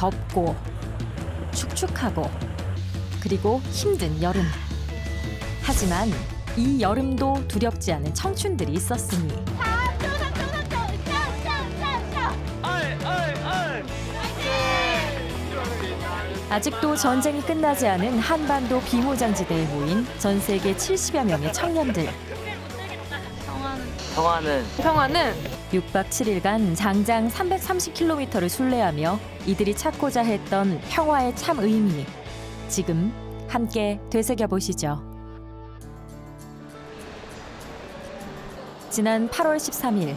덥고 축축하고 그리고 힘든 여름. 하지만 이 여름도 두렵지 않은 청춘들이 있었으니 아직도 전쟁이 끝나지 않은 한반도 비무장지대에 모인 전 세계 70여 명의 청년들. 평화는 6박 7일간 장장 330km를 순례하며 이들이 찾고자 했던 평화의 참 의미. 지금 함께 되새겨보시죠. 지난 8월 13일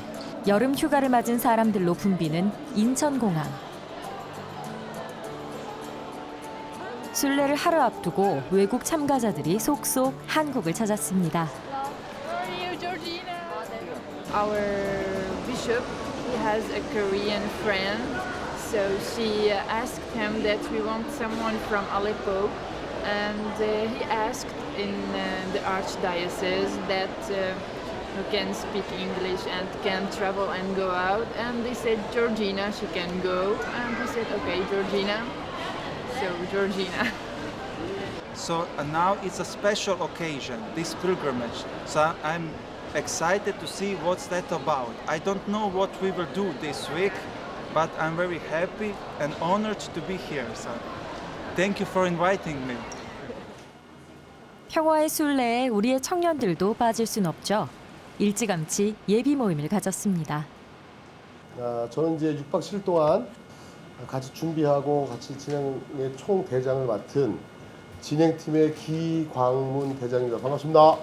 여름 휴가를 맞은 사람들로 붐비는 인천공항. 순례를 하루 앞두고 외국 참가자들이 속속 한국을 찾았습니다. Our bishop, he has a Korean friend, so she asked him that we want someone from Aleppo, and he asked in the archdiocese that who can speak English and can travel and go out, and they said Georgina, she can go, and we said okay, Georgina. So Georgina. So now it's a special occasion, this pilgrimage. So I'm excited to see what's that about. I don't know what we will do this week, but I'm very happy and honored to be here. So thank you for inviting me. 평화의 순례에 우리의 청년들도 빠질 순 없죠. 일찌감치 예비 모임을 가졌습니다. 저는 이제 6박 7일 동안 같이 준비하고 같이 진행의 총 대장을 맡은 진행팀의 기광문 대장입니다. 반갑습니다.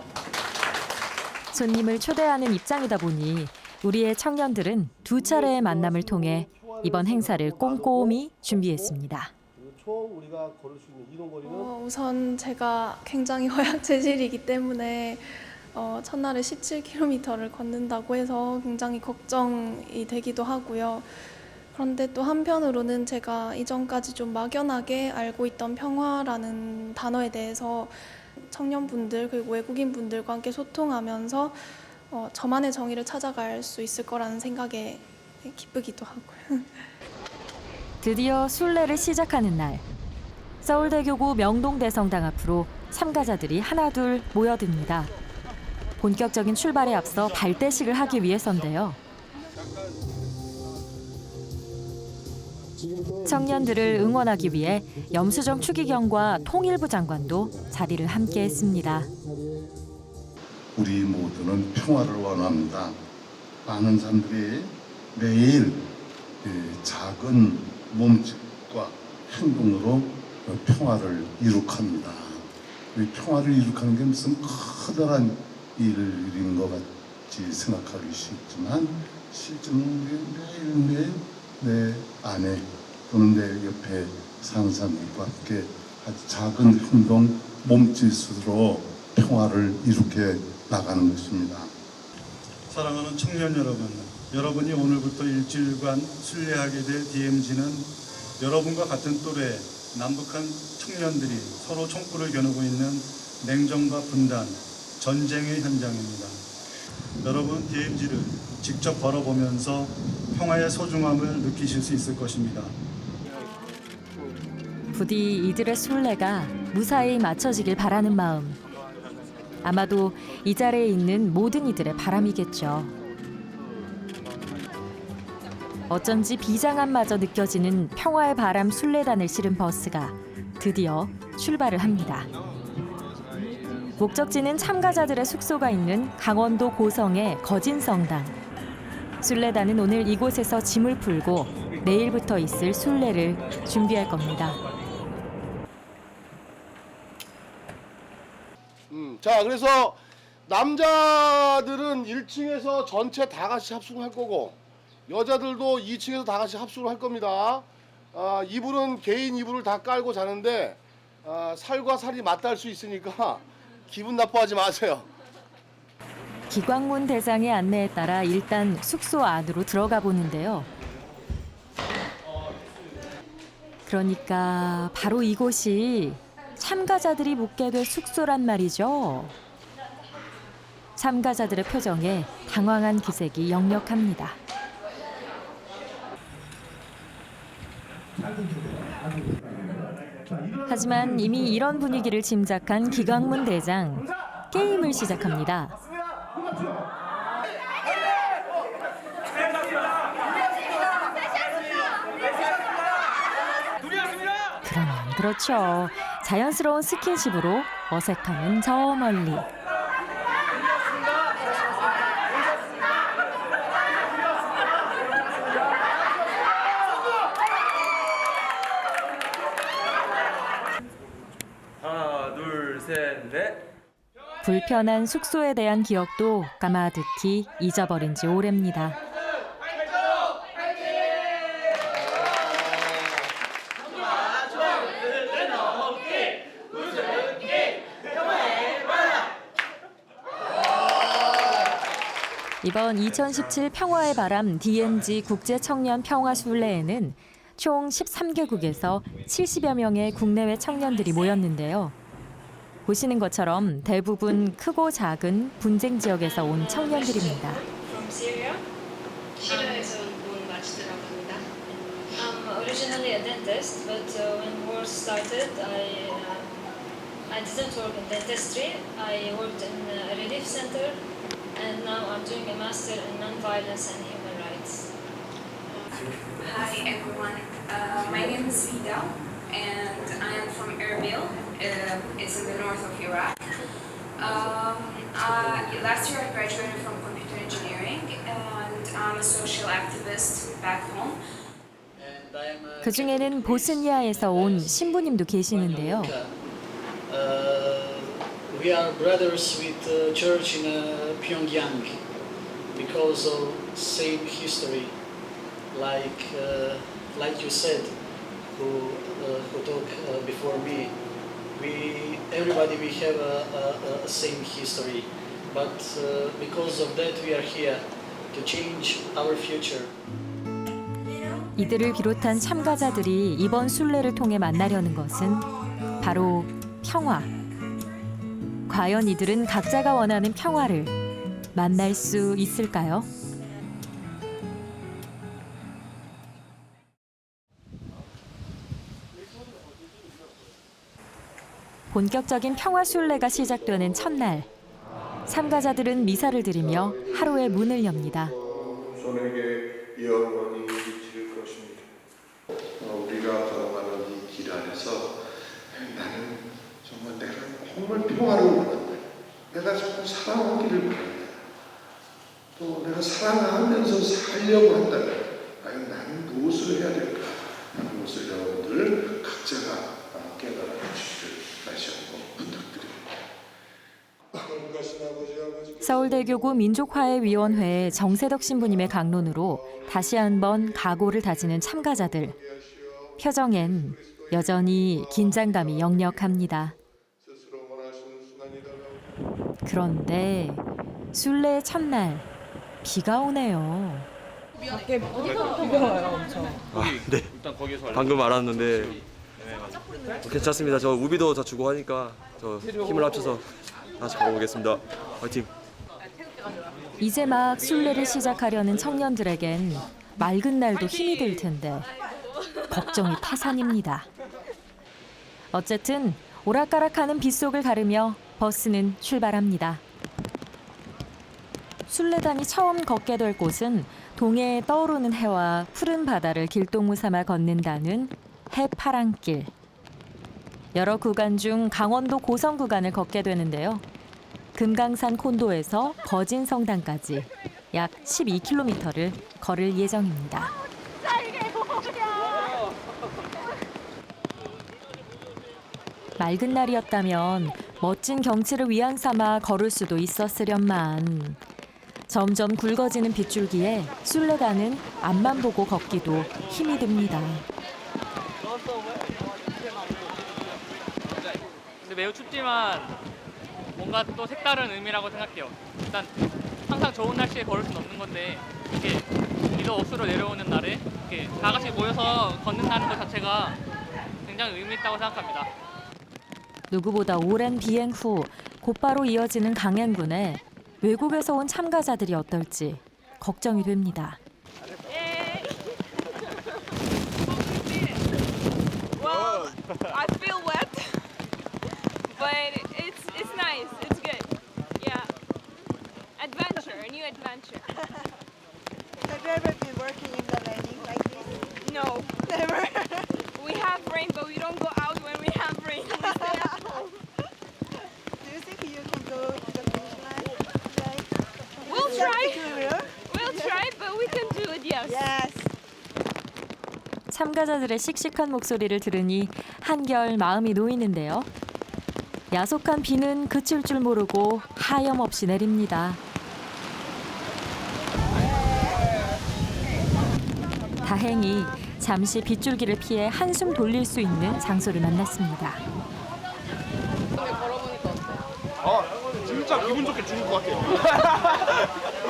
손님을 초대하는 입장이다 보니 우리의 청년들은 두 차례의 만남을 통해 이번 행사를 꼼꼼히 준비했습니다. 총 우리가 걸을 수 있는 이동 거리는 우선 제가 굉장히 허약 체질이기 때문에 첫날에 17km를 걷는다고 해서 굉장히 걱정이 되기도 하고요. 그런데 또 한편으로는 제가 이전까지 좀 막연하게 알고 있던 평화라는 단어에 대해서 청년분들 그리고 외국인분들과 함께 소통하면서 저만의 정의를 찾아갈 수 있을 거라는 생각에 기쁘기도 하고요. 드디어 순례를 시작하는 날. 서울대교구 명동대성당 앞으로 참가자들이 하나둘 모여듭니다. 본격적인 출발에 앞서 발대식을 하기 위해서인데요. 청년들을 응원하기 위해 염수정 추기경과 통일부 장관도 자리를 함께했습니다. 우리 모두는 평화를 원합니다. 많은 사람들이 매일 작은 몸짓과 행동으로 평화를 이룩합니다. 평화를 이룩하는 게 무슨 커다란 일인 것 같이 생각하기 쉽지만 실제는 매일매일 내 아내 또는 내 옆에 사는 사람들과 함께 아주 작은 행동, 몸짓으로 평화를 이룩해 나가는 것입니다. 사랑하는 청년 여러분, 여러분이 오늘부터 일주일간 순례하게 될 DMZ는 여러분과 같은 또래 남북한 청년들이 서로 총구를 겨누고 있는 냉전과 분단, 전쟁의 현장입니다. 여러분 DMZ를 직접 걸어보면서 평화의 소중함을 느끼실 수 있을 것입니다. 부디 이들의 순례가 무사히 마쳐지길 바라는 마음. 아마도 이 자리에 있는 모든 이들의 바람이겠죠. 어쩐지 비장함마저 느껴지는 평화의 바람 순례단을 실은 버스가 드디어 출발을 합니다. 목적지는 참가자들의 숙소가 있는 강원도 고성의 거진성당. 순례단은 오늘 이곳에서 짐을 풀고 내일부터 있을 순례를 준비할 겁니다. 자, 그래서 남자들은 1층에서 전체 다 같이 합숙을 할 거고 여자들도 2층에서 다 같이 합숙을 할 겁니다. 이불은 개인 이불을 다 깔고 자는데 살과 살이 맞닿을 수 있으니까 기분 나빠하지 마세요. 기광문 대장의 안내에 따라 일단 숙소 안으로 들어가 보는데요. 그러니까 바로 이곳이 참가자들이 묵게 될 숙소란 말이죠. 참가자들의 표정에 당황한 기색이 역력합니다. 하지만 이미 이런 분위기를 짐작한 기강문 대장, 게임을 시작합니다. 그러면 그렇죠. 자연스러운 스킨십으로 어색함은 저 멀리. 하나, 둘, 셋, 넷. 불편한 숙소에 대한 기억도 까마득히 잊어버린 지 오래입니다. 이번 2017 평화의 바람 DMZ 국제청년 평화순례에는 총 13개국에서 70여 명의 국내외 청년들이 모였는데요. 보시는 것처럼 대부분 크고 작은 분쟁 지역에서 온 청년들입니다. From Syria. 시리아에서 온 마치드라고 합니다. I'm originally a dentist, but when war started, I didn't work in dentistry. I worked in a relief center, and now I'm doing a master in non-violence and human rights. Hi everyone, my name is Vida and I am from Erbil. It's in the north of Iraq. Last year I graduated from computer engineering and I'm a social activist back home. 그중에는 보스니아에서 온 신부님도 계시는데요. We are brothers with the church in Pyongyang because of same history. Like you said, who talked before me, everybody we have a same history, but because of that we are here to change our future. 이들을 비롯한 참가자들이 이번 순례를 통해 만나려는 것은 바로 평화. 과연 이들은 각자가 원하는 평화를 만날 수 있을까요? 본격적인 평화 순례가 시작되는 첫날, 참가자들은 미사를 드리며 하루의 문을 엽니다. 손에게 영원히 미칠 것입니다. 우리가 걸어가는 이 길 안에서 나는 정말 내가 정말 평화를 원한다. 내가 정말 사랑하기를 바란다. 또 내가 사랑하면서 살려고 한다면 과연 나는 무엇을 해야 될까 하는 것을 여러분들 각자가 깨달아 주시길 다시 한번 부탁드립니다. 서울대교구 민족화해위원회 정세덕 신부님의 강론으로 다시 한번 각오를 다지는 참가자들. 표정엔 여전히 긴장감이 역력합니다. 그런데 순례의 첫날 비가 오네요. 밖에 비가 와요, 엄청. 네. 방금 알았는데 괜찮습니다. 저 우비도 저 주고 하니까 저 힘을 합쳐서 다시 가보겠습니다. 화이팅. 이제 막 순례를 시작하려는 청년들에겐 맑은 날도 힘이 들 텐데 걱정이 타산입니다. 어쨌든 오락가락하는 빗속을 가르며 버스는 출발합니다. 순례단이 처음 걷게 될 곳은 동해에 떠오르는 해와 푸른 바다를 길동무 삼아 걷는다는 해파랑길. 여러 구간 중 강원도 고성 구간을 걷게 되는데요. 금강산 콘도에서 거진성당까지 약 12km를 걸을 예정입니다. 맑은 날이었다면 멋진 경치를 위안 삼아 걸을 수도 있었으련만 점점 굵어지는 빗줄기에 순례단은 앞만 보고 걷기도 힘이 듭니다. 근데 매우 춥지만 뭔가 또 색다른 의미라고 생각해요. 일단 항상 좋은 날씨에 걸을 수는 없는 건데 이렇게 비도 억수로 내려오는 날에 이렇게 다 같이 모여서 걷는다는 것 자체가 굉장히 의미 있다고 생각합니다. 누구보다 오랜 비행 후 곧바로 이어지는 강행군에 외국에서 온 참가자들이 어떨지 걱정이 됩니다. adventure. Have you ever been working in the landing like this? No, never. We have rain, but we don't go out when we have rain. We stay at home. Do you think you can go to the finish line today? We'll Is try. that true? We'll try, but we can do it, yes. Yes. 참가자들의 씩씩한 목소리를 들으니 한결 마음이 놓이는데요. 야속한 비는 그칠 줄 모르고 하염없이 내립니다. 다행히 잠시 빗줄기를 피해 한숨 돌릴 수 있는 장소를 만났습니다. 진짜 기분 좋게 죽을 것 같아요.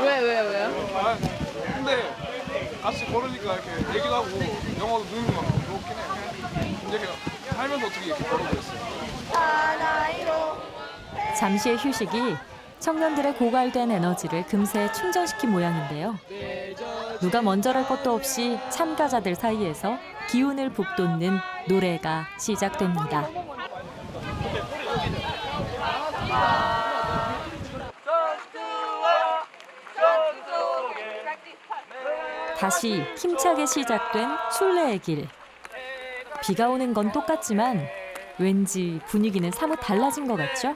왜요? 근데 같이 걸으니까 이렇게 얘기도 하고 영화도 누는 것 같고 그렇긴 해. 근데 살면서 어떻게 이렇게 걸어보겠어요? 잠시의 휴식이 청년들의 고갈된 에너지를 금세 충전시킨 모양인데요. 누가 먼저랄 것도 없이 참가자들 사이에서 기운을 북돋는 노래가 시작됩니다. 다시 힘차게 시작된 순례의 길. 비가 오는 건 똑같지만 왠지 분위기는 사뭇 달라진 것 같죠?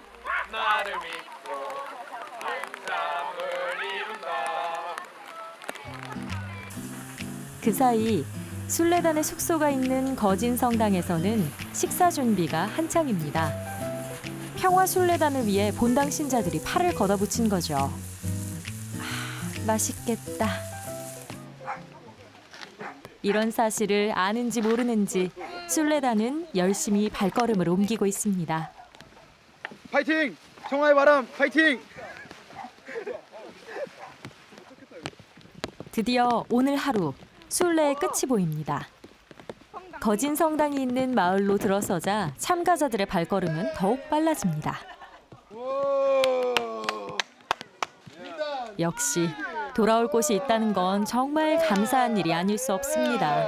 그 사이 순례단의 숙소가 있는 거진 성당에서는 식사 준비가 한창입니다. 평화 순례단을 위해 본당 신자들이 팔을 걷어붙인 거죠. 맛있겠다. 이런 사실을 아는지 모르는지 순례단은 열심히 발걸음을 옮기고 있습니다. 파이팅! 청하의 바람 파이팅! 드디어 오늘 하루 순례의 끝이 보입니다. 거진 성당이 있는 마을로 들어서자 참가자들의 발걸음은 더욱 빨라집니다. 역시 돌아올 곳이 있다는 건 정말 감사한 일이 아닐 수 없습니다.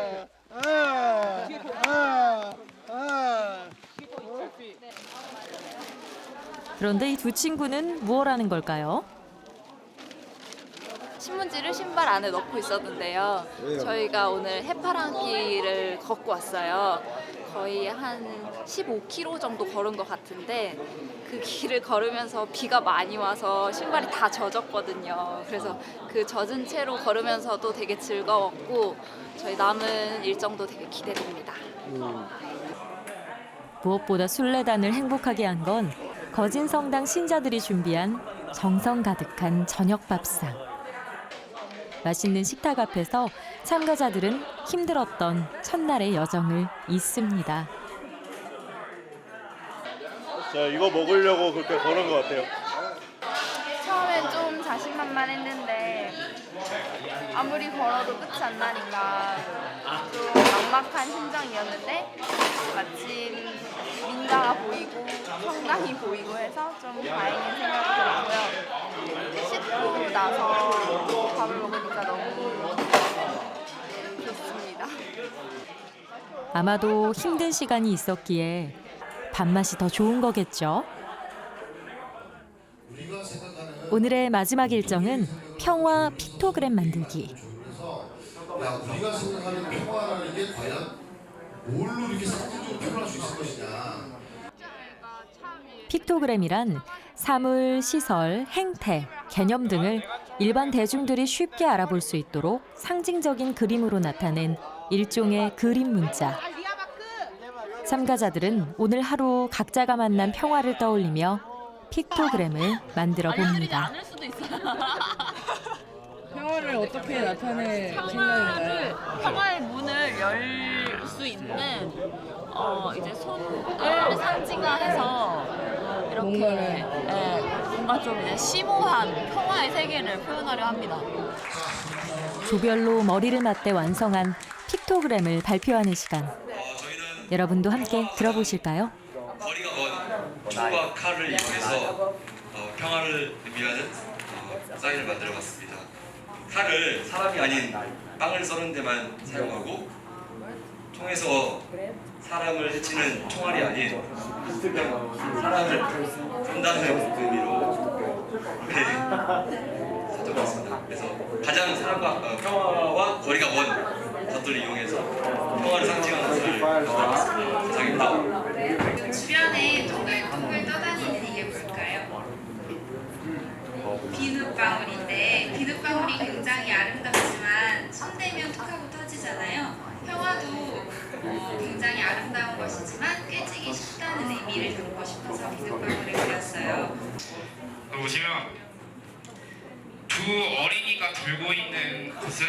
그런데 이 두 친구는 무엇 하는 걸까요? 신문지를 신발 안에 넣고 있었는데요. 저희가 오늘 해파랑길을 걷고 왔어요. 거의 한 15km 정도 걸은 것 같은데 그 길을 걸으면서 비가 많이 와서 신발이 다 젖었거든요. 그래서 그 젖은 채로 걸으면서도 되게 즐거웠고 저희 남은 일정도 되게 기대됩니다. 무엇보다 순례단을 행복하게 한 건 거진 성당 신자들이 준비한 정성 가득한 저녁 밥상. 맛있는 식탁 앞에서 참가자들은 힘들었던 첫날의 여정을 잊습니다. 자, 이거 먹으려고 그렇게 걸은 것 같아요. 처음엔 좀 자신만만했는데 아무리 걸어도 끝이 안 나니까 좀 막막한 심정이었는데 마침 민가가 보이고 성당이 보이고 해서 좀 다행인 생각이 들었고요. 씻고 나서 밥을 먹으니까 너무 좋습니다. 아마도 힘든 시간이 있었기에 밥맛이 더 좋은 거겠죠. 오늘의 마지막 일정은 평화 픽토그램 만들기. 우리가 생각하는 평화라는 게 과연 뭘로 이렇게 상징적으로 표현할 수 있을 것이냐. 픽토그램이란 사물, 시설, 행태, 개념 등을 일반 대중들이 쉽게 알아볼 수 있도록 상징적인 그림으로 나타낸 일종의 그림 문자. 참가자들은 오늘 하루 각자가 만난 평화를 떠올리며 픽토그램을 만들어 봅니다. 평화를 어떻게 나타낼 생각인가요? 평화의 문을 열 수 있는 이제 손을 상징화해서 이렇게 뭔가 좀 이제 심오한 평화의 세계를 표현하려 합니다. 조별로 머리를 맞대 완성한 픽토그램을 발표하는 시간. 여러분도 함께 들어보실까요? 거리가 먼 총과 칼을 이용해서 평화를 의미하는 사인을 만들어봤습니다. 칼을 사람이 아닌 빵을 써는 데만 사용하고 총에서 사람을 해치는 총알이 아닌 사람을 쏜다는 의미로 찾아봤습니다. 그래서 가장 사람과 평화와 거리가 먼 것들을 이용해서 평화를 상징하는 것을 가져왔습니다. 감사합니다. 주변에 동글동글 떠다니는 이게 뭘까요? 비눗방울인데 비눗방울이 굉장히 아름답지만 손대면 툭 하고 터지잖아요. 평화도 굉장히 아름다운 것이지만 깨지기 쉽다는 의미를 담고 싶어서 비눗방울을 그렸어요. 보시면 두 어린이가 들고 있는 것은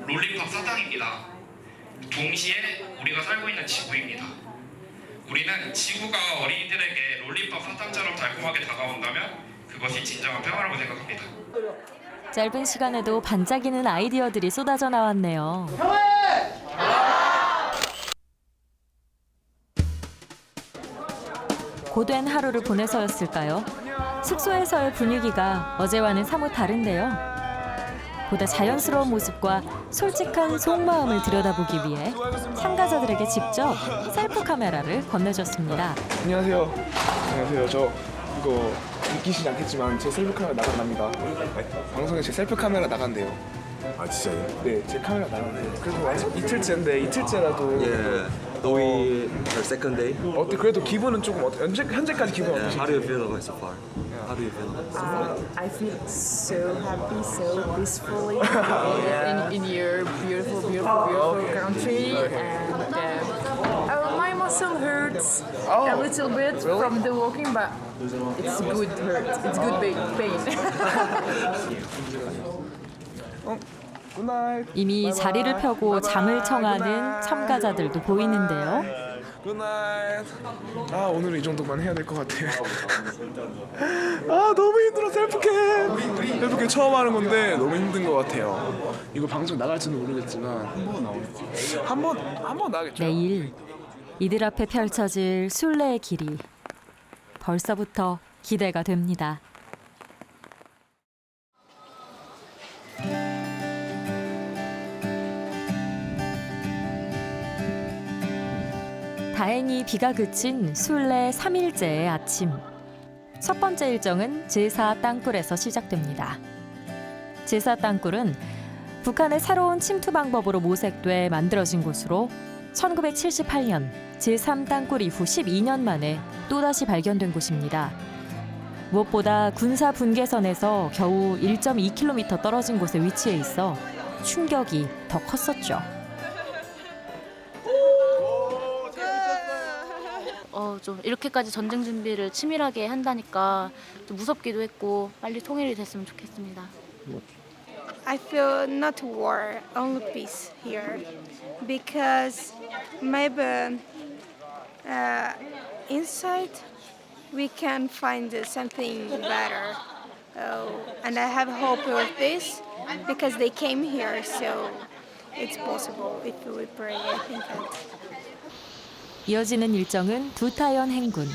롤리팝 사탕입니다. 동시에 우리가 살고 있는 지구입니다. 우리는 지구가 어린이들에게 롤리팝 사탕처럼 달콤하게 다가온다면 그것이 진정한 평화라고 생각합니다. 짧은 시간에도 반짝이는 아이디어들이 쏟아져 나왔네요. 고된 하루를 보내서였을까요? 숙소에서의 분위기가 어제와는 사뭇 다른데요. 보다 자연스러운 모습과 솔직한 속마음을 들여다보기 위해 참가자들에게 직접 셀프 카메라를 건네줬습니다. 안녕하세요. 안녕하세요. 저 이거 믿기시지 않겠지만 제 셀프 카메라 나간답니다. 방송에 제 셀프 카메라 나간대요. 아 진짜요? 네, 제 카메라 나간대요. 그래도 아직 이틀째인데 이틀째라도 Knowing our second day. 어때? 그래도 기분은 조금 현재까지 기분 어떠신지? How do you feel so far? How do you feel? I feel so happy, so peacefully in your beautiful country, and my muscle hurts a little bit from the walking, but it's good hurt. It's good pain. 이미 자리를 펴고 잠을 청하는 참가자들도 보이는데요. 굿나잇. 아 오늘은 이 정도만 해야 될 것 같아요. 아 너무 힘들어. 셀프캠 처음 하는 건데 너무 힘든 것 같아요. 이거 방송 나갈지는 모르겠지만 한번 나가겠죠. 내일 이들 앞에 펼쳐질 순례의 길이 벌써부터 기대가 됩니다. 다행히 비가 그친 순례 3일째의 아침. 첫 번째 일정은 제사 땅굴에서 시작됩니다. 제사 땅굴은 북한의 새로운 침투 방법으로 모색돼 만들어진 곳으로 1978년 제3땅굴 이후 12년 만에 또다시 발견된 곳입니다. 무엇보다 군사 분계선에서 겨우 1.2km 떨어진 곳에 위치해 있어 충격이 더 컸었죠. 좀 이렇게까지 전쟁 준비를 치밀하게 한다니까 좀 무섭기도 했고 빨리 통일이 됐으면 좋겠습니다. I feel not war, only peace here, because maybe inside we can find something better. And I have hope with this because they came here, so it's possible if we pray. I think that. 이어지는 일정은 두타연 행군.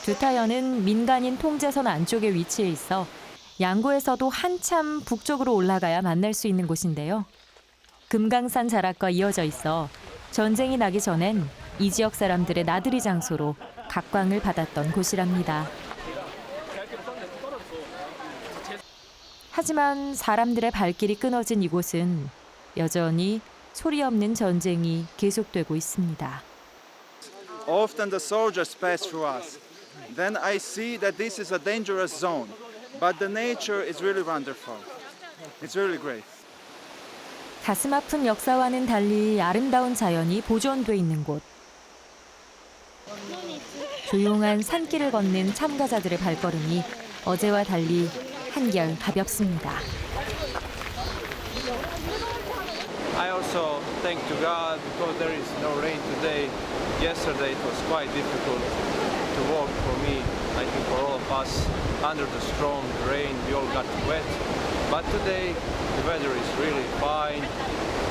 두타연은 민간인 통제선 안쪽에 위치해 있어 양구에서도 한참 북쪽으로 올라가야 만날 수 있는 곳인데요. 금강산 자락과 이어져 있어 전쟁이 나기 전엔 이 지역 사람들의 나들이 장소로 각광을 받았던 곳이랍니다. 하지만 사람들의 발길이 끊어진 이곳은 여전히 소리 없는 전쟁이 계속되고 있습니다. Often the soldiers pass through us. Then I see that this is a dangerous zone, but the nature is really wonderful. It's really great. 가슴 아픈 역사와는 달리 아름다운 자연이 보존돼 있는 곳. 조용한 산길을 걷는 참가자들의 발걸음이 어제와 달리 한결 가볍습니다. I also thank to God because there is no rain today. Yesterday it was quite difficult to walk for me. I think for all of us under the strong rain we all got wet. But today the weather is really fine.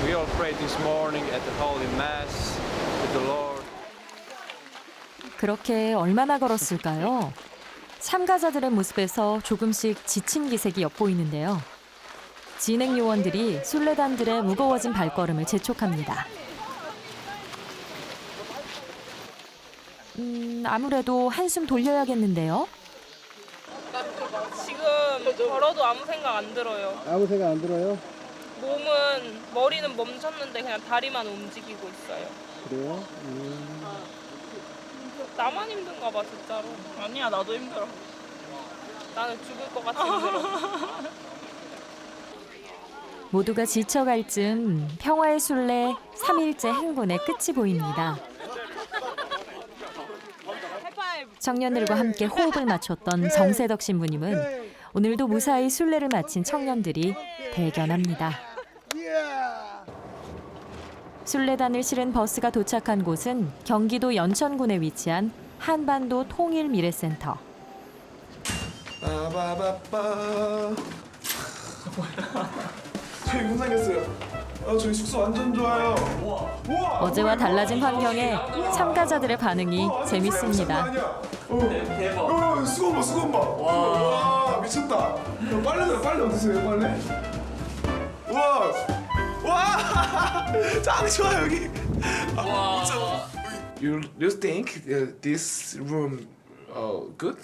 We all prayed this morning at the Holy Mass with the Lord. 그렇게 얼마나 걸었을까요? 참가자들의 모습에서 조금씩 지친 기색이 엿보이는데요. 진행 요원들이 순례단들의 무거워진 발걸음을 재촉합니다. 아무래도 한숨 돌려야겠는데요. 지금 걸어도 아무 생각 안 들어요. 아무 생각 안 들어요? 머리는 멈췄는데 그냥 다리만 움직이고 있어요. 그래요? 나만 힘든가 봐 진짜로. 아니야 나도 힘들어. 나는 죽을 것 같아 힘들어. 모두가 지쳐갈 즈음 평화의 순례 3일째 행군의 끝이 보입니다. 청년들과 함께 호흡을 맞췄던 정세덕 신부님은 오늘도 무사히 순례를 마친 청년들이 대견합니다. 순례단을 실은 버스가 도착한 곳은 경기도 연천군에 위치한 한반도 통일미래센터. 빠바바빠. 저희 문 생겼어요. 저희 숙소 완전 좋아요. 어제와 달라진 환경에 참가자들의 반응이 재밌습니다. 대박. 수건 봐. 와 미쳤다. 빨래 어디세요 빨래? 와 짱 좋아 여기. You think this room good?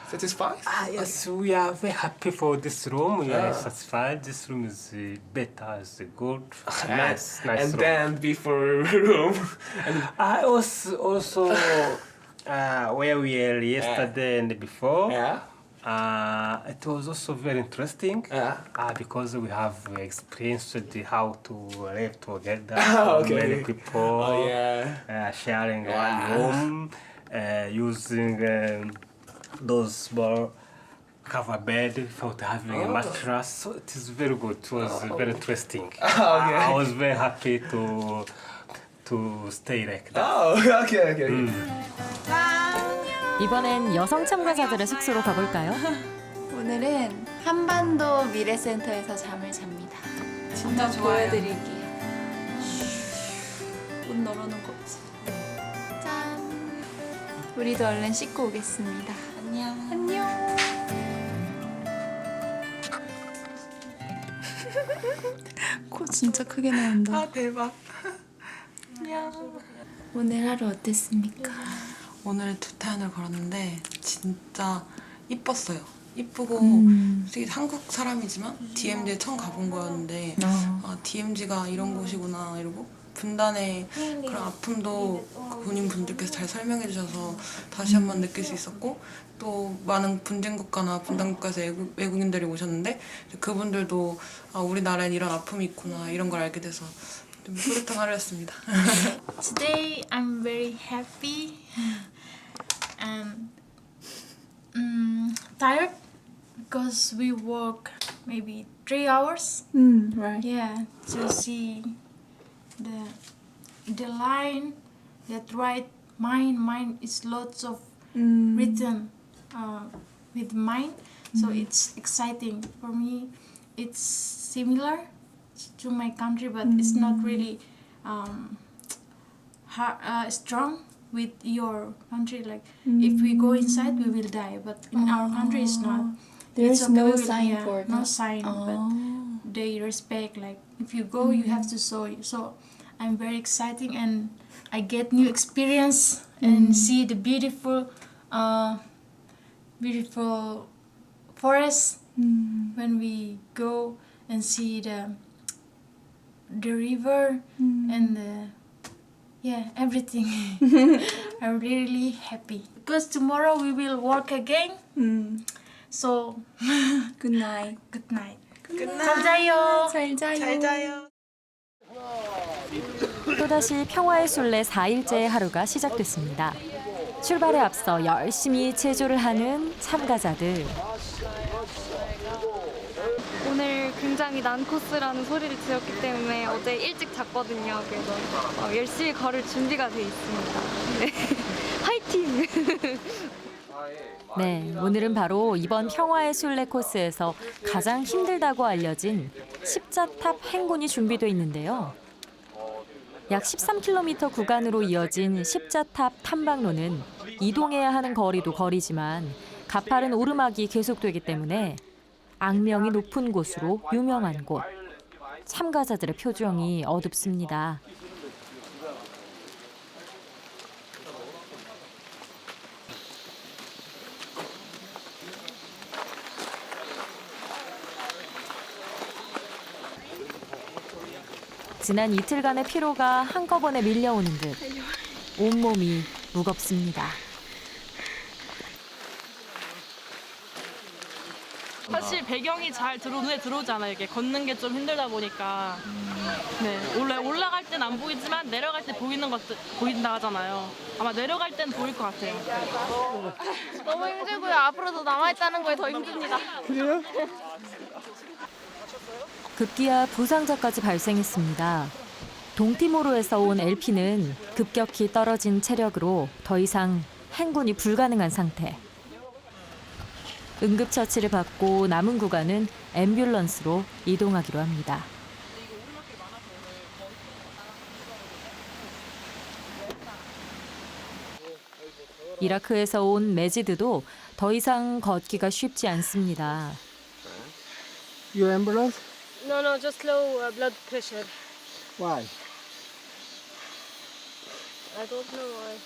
Satisfied? Yes, we are very happy for this room. We are satisfied. This room is better, it's good, nice And room. then before room. I was also where we were yesterday and before. It was also very interesting because we have experienced how to live together. Okay. Many people sharing one room, using those small cover bed for having a mattress. So it is very good. It was very interesting. I was very happy to stay like that. Okay. 이번엔 여성 참가자들의 숙소로 가볼까요? 오늘은 한반도 미래센터에서 잠을 잡니다. 진짜 좋아요. 보여드릴게요. 문 열어놓은 거 없지. 짠. 우리도 얼른 씻고 오겠습니다. 안녕. 코 진짜 크게 나온다. 아 대박. 안녕. 오늘 하루 어땠습니까? 오늘 2탄을 걸었는데 진짜 이뻤어요. 이쁘고 솔직히 한국 사람이지만 DMZ에 처음 가본 거였는데 DMZ가 이런 곳이구나 이러고 분단의 그런 아픔도 군인분들께서 잘 설명해 주셔서 다시 한번 느낄 수 있었고 또 많은 분쟁 국가나 분단 국가에서 외국인들이 오셨는데 그분들도 우리나라엔 이런 아픔이 있구나 이런 걸 알게 돼서 좀 뿌듯한 하루였습니다. Today I'm very happy and tired because we work maybe 3 hours. Right. Yeah, to see the line that write mine is lots of written with mine, so it's exciting for me. It's similar to my country, but it's not really strong with your country. Like if we go inside, we will die, but in our country, it's not. There's It's okay, no we will- sign yeah, for no that. sign, but they respect. Like if you go, you have to show. So I'm very exciting, and I get new experience and see the beautiful forest when we go and see the river and everything. I'm really happy because tomorrow we will work again. So Good night. good night. 잘 자요. 잘 자요. 잘 자요. 또다시 평화의 순례 4일째의 하루가 시작됐습니다. 출발에 앞서 열심히 체조를 하는 참가자들. 오늘 굉장히 난 코스라는 소리를 들었기 때문에 어제 일찍 잤거든요. 그래서 열심히 걸을 준비가 돼 있습니다. 네. 화이팅! 네, 오늘은 바로 이번 평화의 순례 코스에서 가장 힘들다고 알려진 십자탑 행군이 준비돼 있는데요. 약 13km 구간으로 이어진 십자탑 탐방로는 이동해야 하는 거리도 거리지만 가파른 오르막이 계속되기 때문에 악명이 높은 곳으로 유명한 곳. 참가자들의 표정이 어둡습니다. 지난 이틀간의 피로가 한꺼번에 밀려오는 듯 온몸이 무겁습니다. 사실 배경이 잘 눈에 들어오잖아요. 이게 걷는 게 좀 힘들다 보니까. 네, 원래 올라갈 땐 안 보이지만 내려갈 때 보이는 것도 보인다 하잖아요. 아마 내려갈 땐 보일 것 같아요. 너무 힘들고요. 앞으로도 남아있다는 거에 더 힘듭니다. 그래요? 급기야 부상자까지 발생했습니다. 동티모르에서 온 LP는 급격히 떨어진 체력으로 더 이상 행군이 불가능한 상태. 응급처치를 받고 남은 구간은 앰뷸런스로 이동하기로 합니다. 이라크에서 온 메지드도 더 이상 걷기가 쉽지 않습니다. Your ambulance? No, no, just low blood pressure. Why? I don't know why.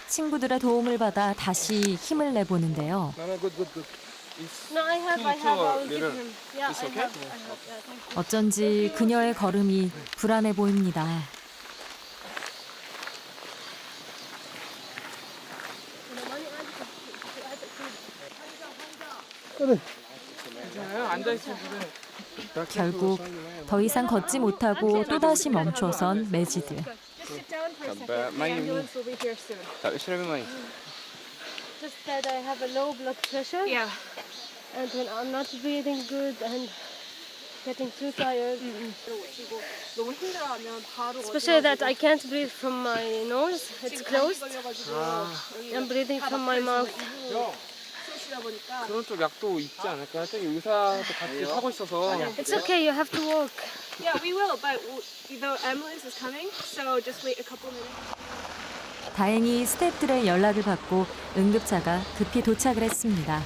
친구들의 도움을 받아 다시 힘을 내보는데요. No, I have. I'll give him. Yeah, I have. Yeah, thank you. 어쩐지 그녀의 걸음이 불안해 보입니다. 결국 더 이상 걷지 못하고 또다시 멈춰선 메지드. My ambulance will be here soon. Just that I have a low blood pressure. Yeah. And when I'm not breathing good and getting too tired. Especially that I can't breathe from my nose. It's closed. I'm breathing from my mouth. 그런 쪽 약도 있지 않을까요? 저기 의사도 같이 하고 있어서. It's okay. You have to walk. Yeah, we will, but the ambulance is coming, so just wait a couple minutes. 다행히 스태프들의 연락을 받고 응급차가 급히 도착을 했습니다.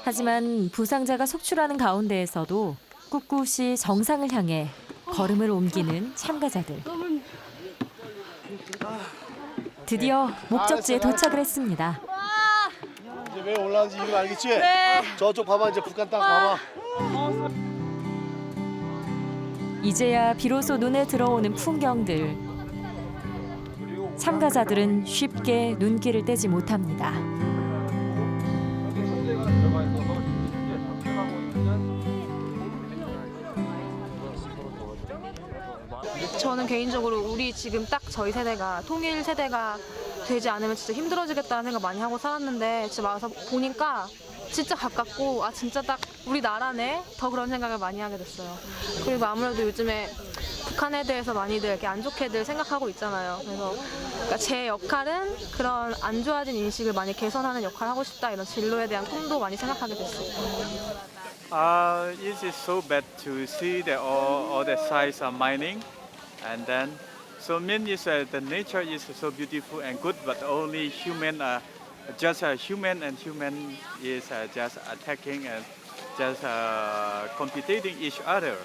하지만 부상자가 속출하는 가운데에서도 꿋꿋이 정상을 향해 걸음을 옮기는 참가자들. 드디어 목적지에 도착을 했습니다. 이제 왜 올라왔는지 이유 알겠지? 네. 저쪽 봐봐, 이제 북한 땅 봐봐. 이제야 비로소 눈에 들어오는 풍경들. 참가자들은 쉽게 눈길을 떼지 못합니다. 저는 개인적으로 우리 지금 딱 저희 세대가 통일 세대가 되지 않으면 진짜 힘들어지겠다는 생각 많이 하고 살았는데 지금 와서 보니까 진짜 가깝고 아 진짜 딱 우리나라네 더 그런 생각을 많이 하게 됐어요. 그리고 아무래도 요즘에 북한에 대해서 많이들 이렇게 안 좋게들 생각하고 있잖아요. 그래서 그러니까 제 역할은 그런 안 좋아진 인식을 많이 개선하는 역할을 하고 싶다 이런 진로에 대한 꿈도 많이 생각하게 됐어요. It is so bad to see that all the sites are mining, and then so means the nature is so beautiful and good, but only human are just human and human is just attacking and just competing each other.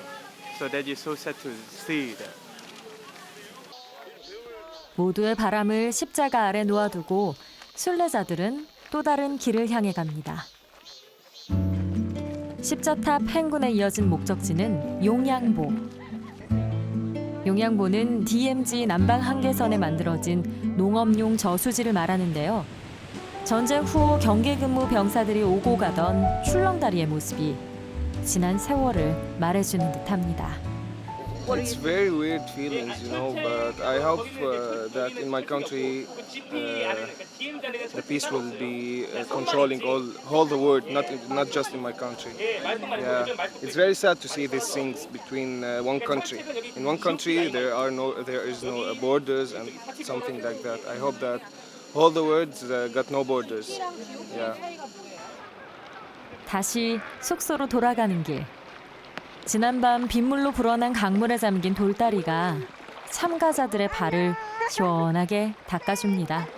So that is so sad to see that. 모두의 바람을 십자가 아래 놓아두고 순례자들은 또 다른 길을 향해 갑니다. 십자탑 행군에 이어진 목적지는 용양보. 용양보는 DMZ 남방 한계선에 만들어진 농업용 저수지를 말하는데요. 전쟁 후 경계 근무 병사들이 오고 가던 출렁다리의 모습이 지난 세월을 말해주는 듯합니다. It's very weird feelings, you know, but I hope that in my country the peace will be controlling all the world, not just in my country. Yeah, it's very sad to see these things between one country. In one country there is no borders and something like that. I hope that all the world got no borders. Yeah. 다시 숙소로 돌아가는 길. 지난밤 빗물로 불어난 강물에 잠긴 돌다리가 참가자들의 발을 시원하게 닦아줍니다.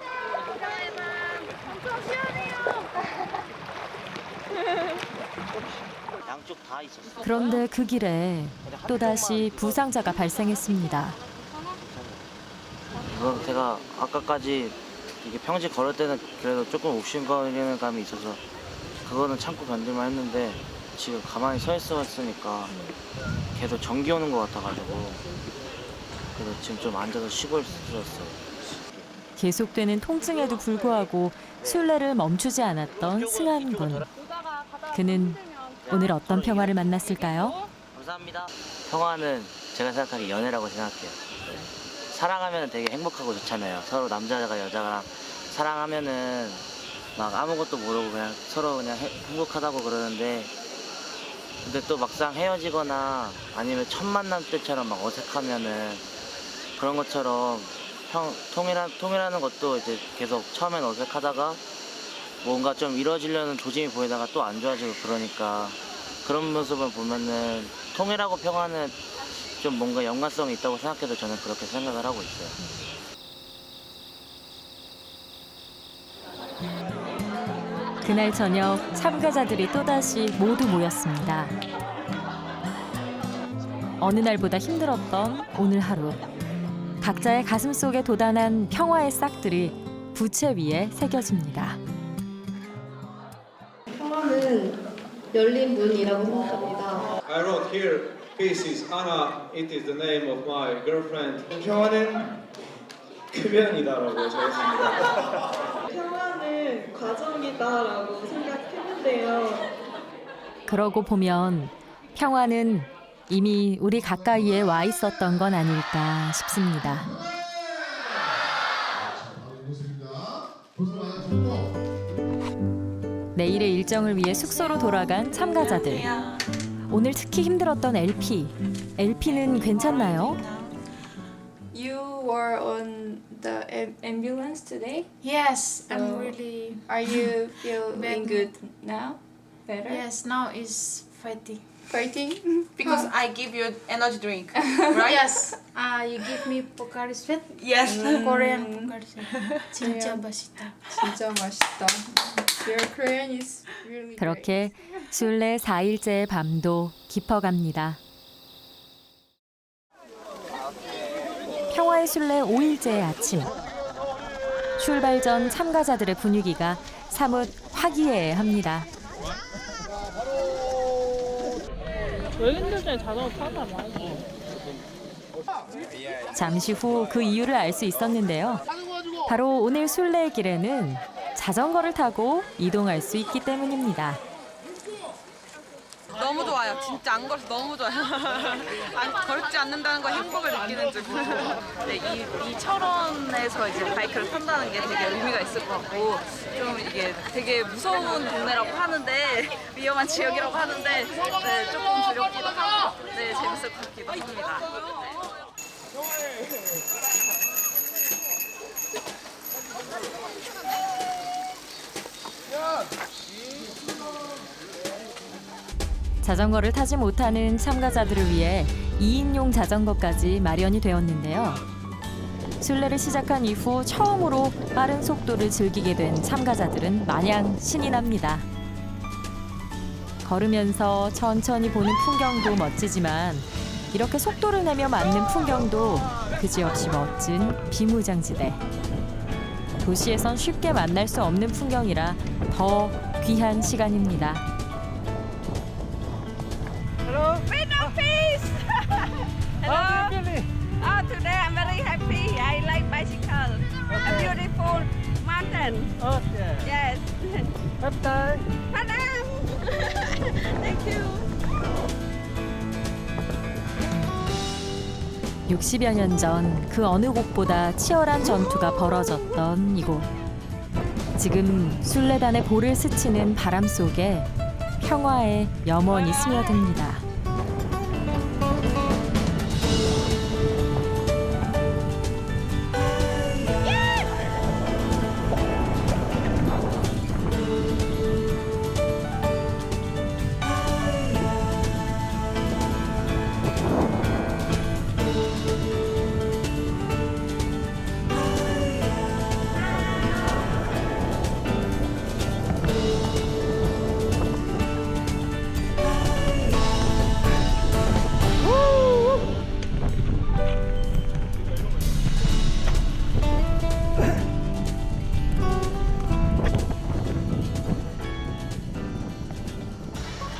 그런데 그 길에 또다시 부상자가 발생했습니다. 이건 제가 아까까지 이게 평지 걸을 때는 그래도 조금 욱신거리는 감이 있어서 그거는 참고 견딜만 했는데 지금 가만히 서 있었으니까 계속 전기 오는 것 같아가지고 그래서 지금 좀 앉아서 쉬고 있었어요. 계속되는 통증에도 불구하고 순례를 멈추지 않았던 승한군. 그는 오늘 어떤 평화를 만났을까요? 감사합니다. 평화는 제가 생각하기에 연애라고 생각해요. 사랑하면 되게 행복하고 좋잖아요. 서로 남자가 여자랑 사랑하면은 막 아무것도 모르고 그냥 서로 그냥 행복하다고 그러는데 근데 또 막상 헤어지거나 아니면 첫 만남 때처럼 막 어색하면은 그런 것처럼 통일하는 것도 이제 계속 처음엔 어색하다가 뭔가 좀 이루어지려는 조짐이 보이다가 또 안 좋아지고 그러니까 그런 모습을 보면은 통일하고 평화는 좀 뭔가 연관성이 있다고 생각해서 저는 그렇게 생각을 하고 있어요. 그날 저녁 참가자들이 또다시 모두 모였습니다. 어느 날보다 힘들었던 오늘 하루. 각자의 가슴 속에 돋아난 평화의 싹들이 부채 위에 새겨집니다. 평화는 열린 문이라고 생각합니다. I wrote here, peace is Anna, it is the name of my girlfriend. 평화는 흡연이다라고 적었습니다. 평화는 과정이다라고 생각했는데요. 그러고 보면 평화는 이미 우리 가까이에 와 있었던 건 아닐까 싶습니다. 내일의 일정을 위해 숙소로 돌아간 참가자들. 오늘 특히 힘들었던 LP. LP는 괜찮나요? You were on the ambulance today? Yes, I'm really. Are you feeling good now? Better? Yes, now is fighting. Fighting? Because I give you energy drink, right? Yes. You give me Pocari Sweat. Yes. Korean Pocari Sweat. 진짜 맛있다. 진짜 맛있다. Your Korean is really 그렇게 순례 4일째의 밤도 깊어갑니다. 평화의 순례 5일째의 아침. 출발 전 참가자들의 분위기가 사뭇 화기애애합니다. 외국인들 중에 자전거 타는 사람 많아요. 잠시 후 그 이유를 알 수 있었는데요. 바로 오늘 순례의 길에는 자전거를 타고 이동할 수 있기 때문입니다. 너무 좋아요. 진짜 안 걸어서 너무 좋아요. 걸지 않는다는 거 행복을 느끼는 줄. 네, 이 철원에서 이제 바이크를 탄다는 게 되게 의미가 있을 것 같고 좀 이게 되게 무서운 동네라고 하는데 위험한 지역이라고 하는데 네, 조금 두렵기도 하고 네, 재밌을 것 같기도 합니다. 자전거를 타지 못하는 참가자들을 위해 2인용 자전거까지 마련이 되었는데요. 순례를 시작한 이후 처음으로 빠른 속도를 즐기게 된 참가자들은 마냥 신이 납니다. 걸으면서 천천히 보는 풍경도 멋지지만 이렇게 속도를 내며 맞는 풍경도 그지없이 멋진 비무장지대. 도시에선 쉽게 만날 수 없는 풍경이라 더 귀한 시간입니다. Hello. Freedom, peace. Hello. Oh, today I'm very happy. I like bicycle. A beautiful mountain. Okay. Yes. Happy time. Thank you. 60여 년 전 그 어느 곳보다 치열한 전투가 벌어졌던 이곳. 지금 순례단의 볼을 스치는 바람 속에 평화의 염원이 스며듭니다.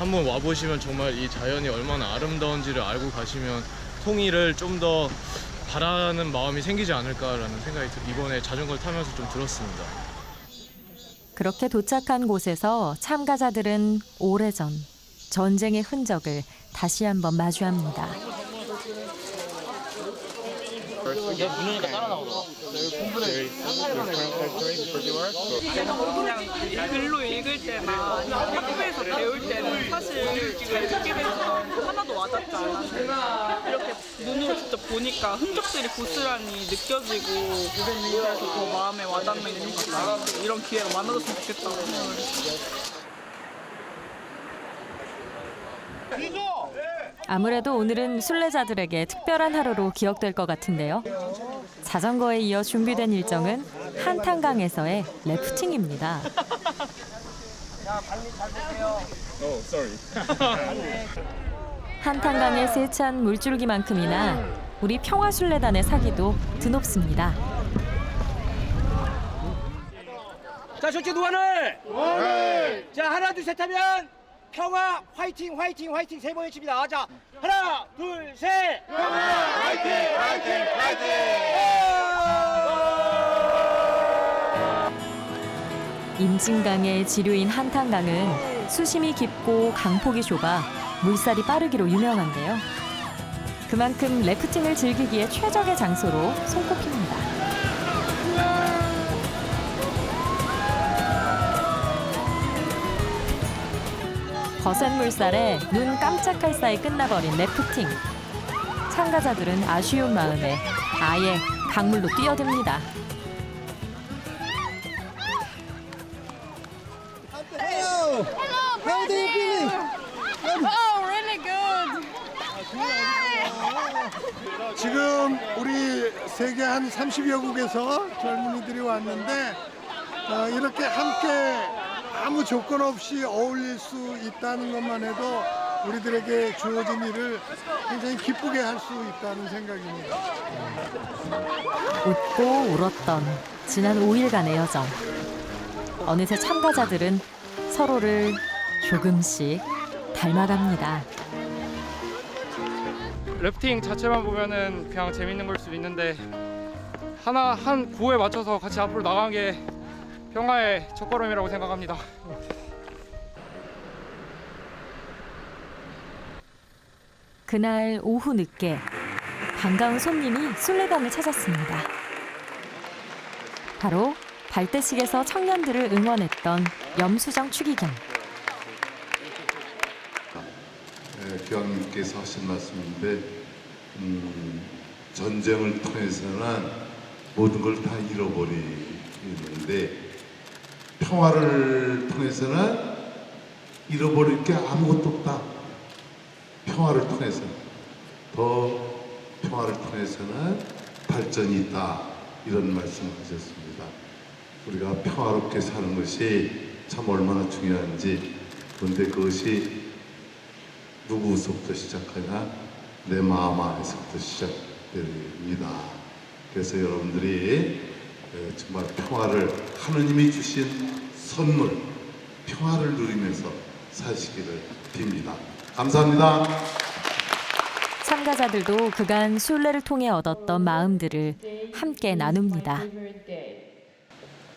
한번 와보시면 정말 이 자연이 얼마나 아름다운지를 알고 가시면 통일을 좀 더 바라는 마음이 생기지 않을까라는 생각이 이번에 자전거를 타면서 좀 들었습니다. 그렇게 도착한 곳에서 참가자들은 오래전 전쟁의 흔적을 다시 한번 마주합니다. 그냥 글로 읽을 때나 학교에서 배울 때는 사실 잘 듣게 돼서 하나도 와닿지 않았는데 이렇게 눈으로 직접 보니까 흔적들이 고스란히 느껴지고 그래서 더 마음에 와닿는 것 같아요. 이런 기회가 많아졌으면 좋겠다고 생각해요. 아무래도 오늘은 순례자들에게 특별한 하루로 기억될 것 같은데요. 자전거에 이어 준비된 일정은 한탄강에서의 래프팅입니다. 한탄강의 세찬 물줄기만큼이나 우리 평화순례단의 사기도 드높습니다. 자, 첫째 노안을! 자, 하나, 둘, 셋 하면 평화 화이팅 화이팅 화이팅 세 번 외칩니다. 자, 하나, 둘, 셋! 평화 화이팅 화이팅 화이팅! 임진강의 지류인 한탄강은 수심이 깊고 강폭이 좁아 물살이 빠르기로 유명한데요. 그만큼 래프팅을 즐기기에 최적의 장소로 손꼽힙니다. 거센 물살에 눈 깜짝할 사이 끝나버린 래프팅. 참가자들은 아쉬운 마음에 아예 강물로 뛰어듭니다. Hello! How do you feel? Oh, really good. 지금 우리 세계 한 30여 국에서 젊은이들이 왔는데 이렇게 함께 아무 조건 없이 어울릴 수 있다는 것만 해도 우리들에게 주어진 일을 굉장히 기쁘게 할 수 있다는 생각입니다. 웃고 울었던 지난 5일간의 여정. 어느새 참가자들은 서로를 조금씩 닮아갑니다. 래프팅 자체만 보면은 그냥 재밌는 걸 수도 있는데 한 구호에 맞춰서 같이 앞으로 나가는 게 평화의 첫걸음이라고 생각합니다. 그날 오후 늦게 반가운 손님이 순례단을 찾았습니다. 바로 발대식에서 청년들을 응원했던 염수정 추기경. 교황님께서 하신 말씀인데 전쟁을 통해서는 모든 걸 다 잃어버리는데 평화를 통해서는 잃어버릴 게 아무것도 없다. 평화를 통해서는 평화를 통해서는 발전이 있다. 이런 말씀을 하셨습니다. 우리가 평화롭게 사는 것이 참 얼마나 중요한지. 그런데 그것이 누구서부터 시작하냐? 내 마음 안에서부터 시작됩니다. 그래서 여러분들이 정말 평화를 하느님이 주신 선물, 평화를 누리면서 사시기를 빕니다. 감사합니다. 참가자들도 그간 순례를 통해 얻었던 마음들을 함께 나눕니다.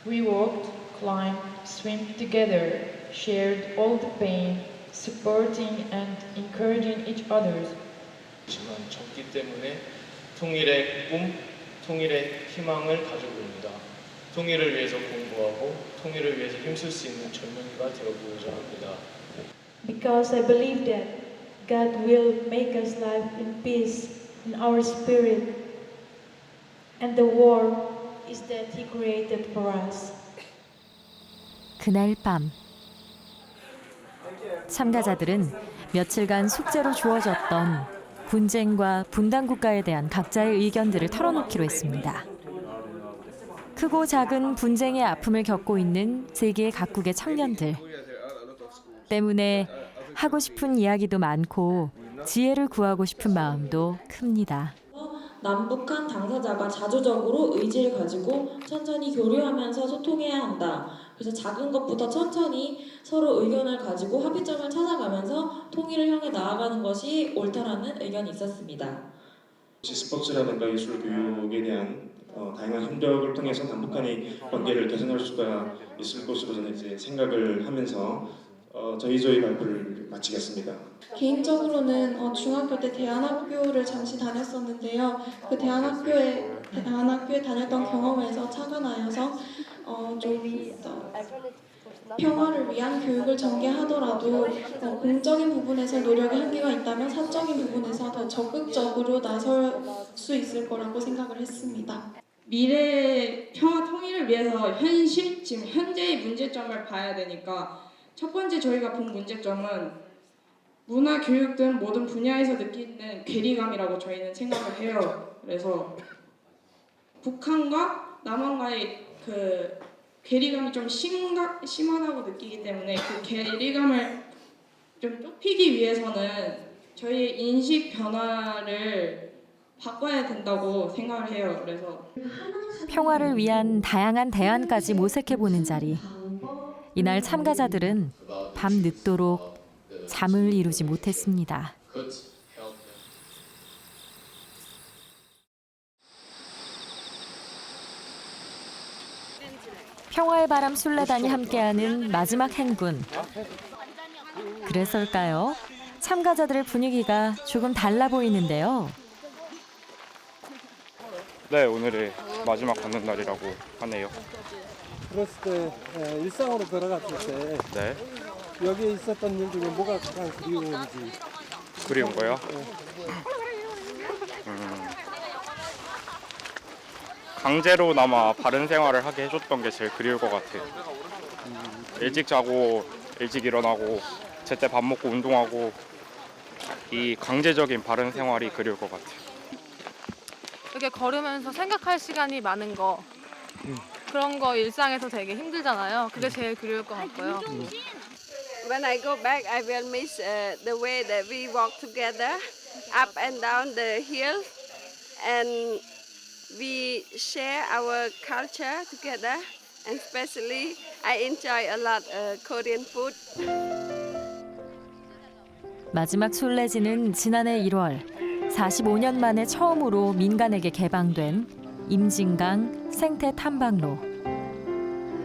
We walked, climbed, swam together, shared all the pain, supporting and encouraging each other. 하지만 적기 때문에 통일의 꿈, 통일의 희망을 가지고 옵니다. 통일을 위해서 공부하고 통일을 위해서 힘쓸 수 있는 젊은이가 되어보고자 합니다. Because I believe that God will make us live in peace in our spirit, and the war is that He created for us. 그날 밤 참가자들은 며칠간 숙제로 주어졌던 분쟁과 분단 국가에 대한 각자의 의견들을 털어놓기로 했습니다. 크고 작은 분쟁의 아픔을 겪고 있는 세계 각국의 청년들 때문에 하고 싶은 이야기도 많고 지혜를 구하고 싶은 마음도 큽니다. 남북한 당사자가 자주적으로 의지를 가지고 천천히 교류하면서 소통해야 한다. 그래서 작은 것부터 천천히 서로 의견을 가지고 합의점을 찾아가면서 통일을 향해 나아가는 것이 옳다라는 의견이 있었습니다. 스포츠라든가 예술 교육에 대한 다양한 협력을 통해서 남북한의 관계를 개선할 수가 있을 것으로 저는 이제 생각을 하면서 저희 발표를 마치겠습니다. 개인적으로는 중학교 때 대안학교를 잠시 다녔었는데요. 그 대안학교에 다녔던 경험에서 착안하여서 좀 평화를 위한 교육을 전개하더라도 공적인 부분에서 노력의 한계가 있다면 사적인 부분에서 더 적극적으로 나설 수 있을 거라고 생각을 했습니다. 미래의 평화 통일을 위해서 지금 현재의 문제점을 봐야 되니까 첫 번째 저희가 본 문제점은 문화, 교육 등 모든 분야에서 느끼는 괴리감이라고 저희는 생각을 해요. 그래서 북한과 남한과의 그 괴리감이 좀 심하다고 느끼기 때문에 그 괴리감을 좀 좁히기 위해서는 저희의 인식 변화를 바꿔야 된다고 생각을 해요. 그래서 평화를 위한 다양한 대안까지 모색해보는 자리. 이날 참가자들은 밤 늦도록 잠을 이루지 못했습니다. 평화의 바람 순례단이 함께하는 마지막 행군. 그래서일까요? 참가자들의 분위기가 조금 달라 보이는데요. 네, 오늘이 마지막 걷는 날이라고 하네요. 그랬을 때 일상으로 돌아갔을 때 네. 여기에 있었던 일 중에 뭐가 가장 그리운지. 그리운 거요? 강제로나마 바른 생활을 하게 해줬던 게 제일 그리울 것 같아요. 일찍 자고 일찍 일어나고 제때 밥 먹고 운동하고 이 강제적인 바른 생활이 그리울 것 같아요. 이렇게 걸으면서 생각할 시간이 많은 거 그런 거 일상에서 되게 힘들잖아요. 그게 제일 그리울 것 같고요. When I go back, I will miss the way that we walk together up and down the hill, and we share our culture together. And especially, I enjoy a lot Korean food. 마지막 순례지는 지난해 1월 45년 만에 처음으로 민간에게 개방된 임진강 생태 탐방로.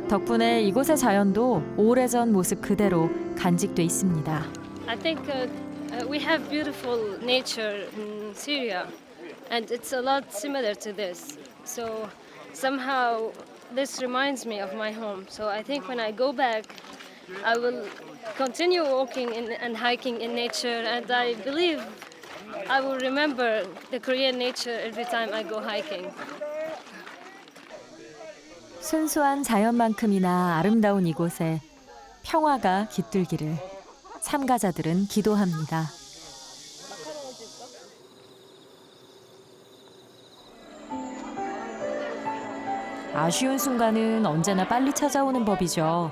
덕분에 이곳의 자연도 오래전 모습 그대로 간직돼 있습니다. I think we have beautiful nature in Syria, and it's a lot similar to this. So somehow this reminds me of my home. So I think when I go back, I will continue walking and hiking in nature, and I believe I will remember the Korean nature every time I go hiking. 순수한 자연만큼이나 아름다운 이곳에 평화가 깃들기를 참가자들은 기도합니다. 아쉬운 순간은 언제나 빨리 찾아오는 법이죠.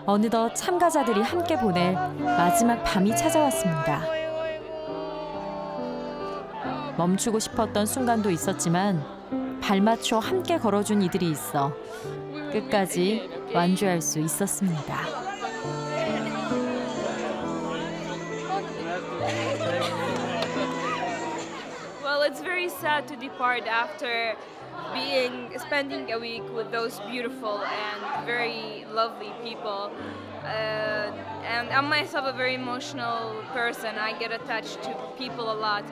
어느덧 참가자들이 함께 보낼 마지막 밤이 찾아왔습니다. 멈추고 싶었던 순간도 있었지만 발맞춰 함께 걸어준 이들이 있어 끝까지 완주할 수 있었습니다. Well, it's very sad to depart after spending a week with those beautiful and very lovely people. And I'm myself a very emotional person. I get attached to people a lot,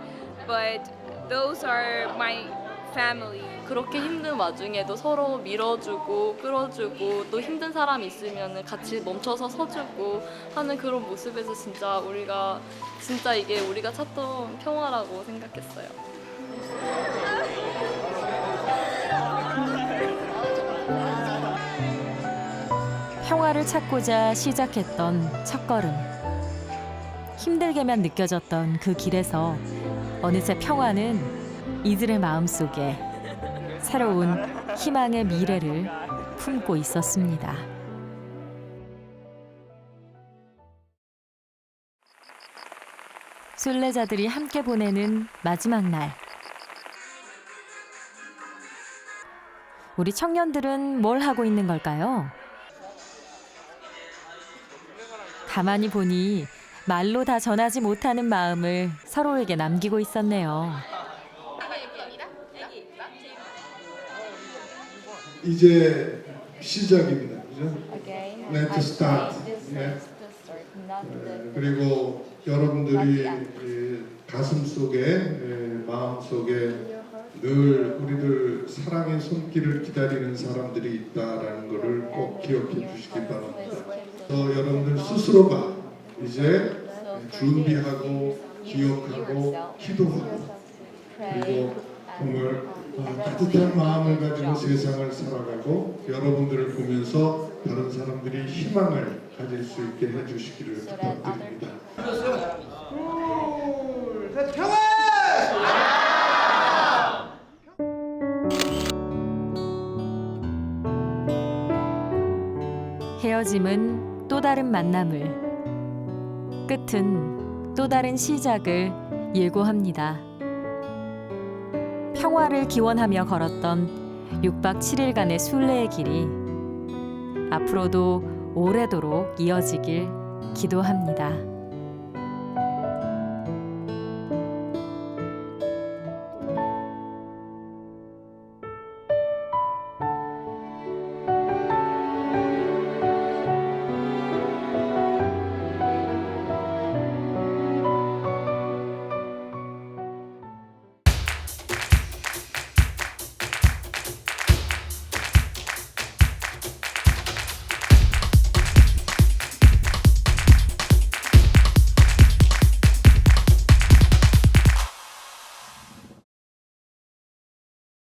but those are my family. 그렇게 힘든 와중에도 서로 밀어주고 끌어주고 또 힘든 사람 있으면 같이 멈춰서 서주고 하는 그런 모습에서 진짜 이게 우리가 찾던 평화라고 생각했어요. 평화를 찾고자 시작했던 첫걸음. 힘들게만 느껴졌던 그 길에서 어느새 평화는 이들의 마음속에 새로운 희망의 미래를 품고 있었습니다. 순례자들이 함께 보내는 마지막 날. 우리 청년들은 뭘 하고 있는 걸까요? 가만히 보니 말로 다 전하지 못하는 마음을 서로에게 남기고 있었네요. 이제 시작입니다. 그죠? Let's start. 네. 그리고 여러분들이 가슴 속에, 마음 속에 늘 우리들 사랑의 손길을 기다리는 사람들이 있다라는 것을 꼭 기억해 주시기 바랍니다. 여러분들 스스로가 이제 준비하고 기억하고 기도하고 그리고 정말 따뜻한 마음을 가지고 세상을 살아가고 여러분들을 보면서 다른 사람들이 희망을 가질 수 있게 해주시기를 부탁드립니다. 헤어짐은 또 다른 만남을, 끝은 또 다른 시작을 예고합니다. 평화를 기원하며 걸었던 6박 7일간의 순례의 길이 앞으로도 오래도록 이어지길 기도합니다.